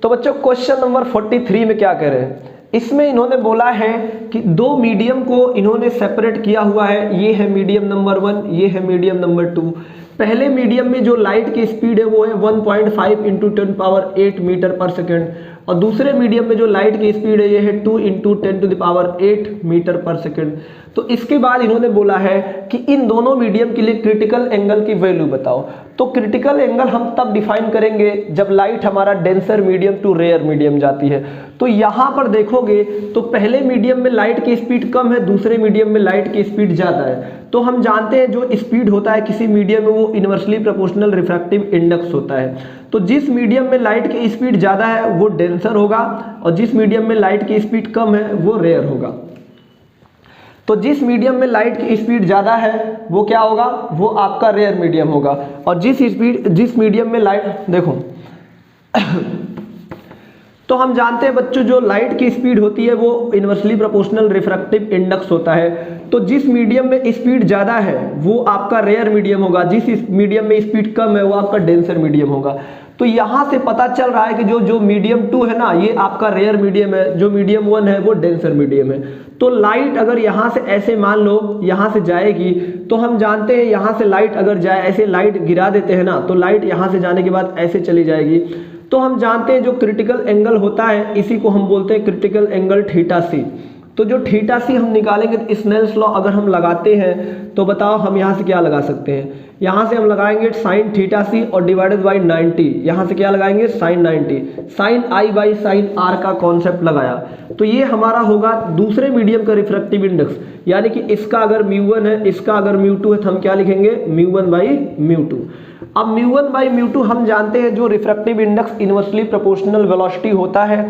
तो बच्चों question number 43 में क्या कह रहे हैं, इसमें इन्होंने बोला है कि दो मीडियम को इन्होंने सेपरेट किया हुआ है। ये है मीडियम नंबर 1, ये है मीडियम नंबर 2। पहले मीडियम में जो लाइट की स्पीड है वो है 1.5 × 10⁸ मीटर पर सेकेंड, और दूसरे मीडियम में जो लाइट की स्पीड है ये है 2 × 10⁸ मीटर पर सेकेंड। तो इसके बाद इन्होंने बोला है कि इन दोनों मीडियम के लिए क्रिटिकल एंगल की वैल्यू बताओ। तो क्रिटिकल एंगल हम तब डिफाइन करेंगे जब लाइट हमारा denser medium to rare medium जाती है। तो यहाँ पर देखोगे तो पहले मीडियम में लाइट की स्पीड कम है, दूसरे मीडियम में लाइट की स्पीड ज़्यादा है। तो हम जानते हैं जो स्पीड होता है किसी मीडियम में वो इन्वर्सली प्रोपोर्शनल रिफ्रैक्टिव इंडेक्स होता है। तो जिस मीडियम में लाइट की स्पीड ज़्यादा है वो डेंसर होगा, और जिस मीडियम में लाइट की स्पीड कम है वो रेयर होगा। तो जिस मीडियम में लाइट की स्पीड ज़्यादा है वो क्या होगा, वो आपका रेयर मीडियम होगा। और जिस मीडियम में लाइट देखो तो हम जानते हैं बच्चों जो लाइट की स्पीड होती है वो इन्वर्सली प्रोपोर्शनल रिफ्रैक्टिव इंडेक्स होता है। तो जिस मीडियम में स्पीड ज़्यादा है वो आपका रेयर मीडियम होगा, जिस मीडियम में स्पीड कम है वो आपका डेंसर मीडियम होगा। तो यहाँ से पता चल रहा है कि जो मीडियम 2 है ना ये आपका रेयर मीडियम है, जो मीडियम 1 है वो डेंसर मीडियम है। तो लाइट अगर यहाँ से ऐसे मान लो यहाँ से जाएगी, तो हम जानते हैं यहाँ से लाइट अगर जाए, ऐसे लाइट गिरा देते हैं ना, तो लाइट यहाँ से जाने के बाद ऐसे चली जाएगी। तो हम जानते हैं जो क्रिटिकल एंगल होता है इसी को हम बोलते हैं क्रिटिकल एंगल θc। तो जो θc हम निकालेंगे, स्नेल्स लॉ अगर हम लगाते हैं तो बताओ हम यहाँ से क्या लगा सकते हैं, यहाँ से हम लगाएंगे sin θc और डिवाइडेड बाई 90, यहाँ से क्या लगाएंगे sin 90, sin i by sin r का कॉन्सेप्ट लगाया। तो ये हमारा होगा दूसरे मीडियम का रिफ्रैक्टिव इंडेक्स, यानी कि इसका अगर μ1 है, इसका अगर μ2 है, तो हम क्या लिखेंगे μ1 बाई μ2। अब μ1 बाई μ2 हम जानते हैं जो refractive index inversely proportional velocity होता है,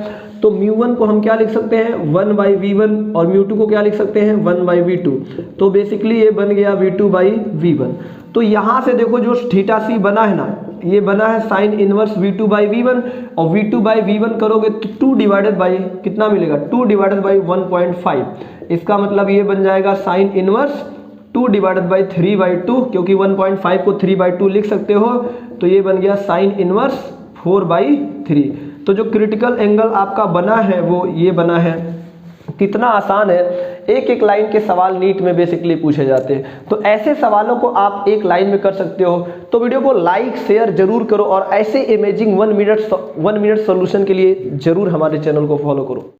तो μ1 को हम क्या लिख सकते हैं 1 बाई v1, और μ2 को क्या लिख सकते हैं 1 बाई v2। तो बेसिकली ये बन गया v2 बाई v1। तो यहाँ से देखो जो θc बना है ना, ये बना है sine inverse v2 by v1, और v2 बाई v1 करोगे तो 2 डिवाइडेड बाई कितना मिलेगा 2 डिवाइडेड बाई 1.5। इसका मतलब ये बन जाएगा साइन इनवर्स 2 डिवाइडेड बाई 3/2, क्योंकि 1.5 को 3/2 लिख सकते हो। तो ये बन गया साइन इनवर्स 4/3। तो जो क्रिटिकल एंगल आपका बना है वो ये बना है। कितना आसान है, एक एक लाइन के सवाल नीट में बेसिकली पूछे जाते हैं। तो ऐसे सवालों को आप एक लाइन में कर सकते हो। तो वीडियो को लाइक शेयर जरूर करो, और ऐसे इमेजिंग 1 मिनट सॉल्यूशन के लिए जरूर हमारे चैनल को फॉलो करो।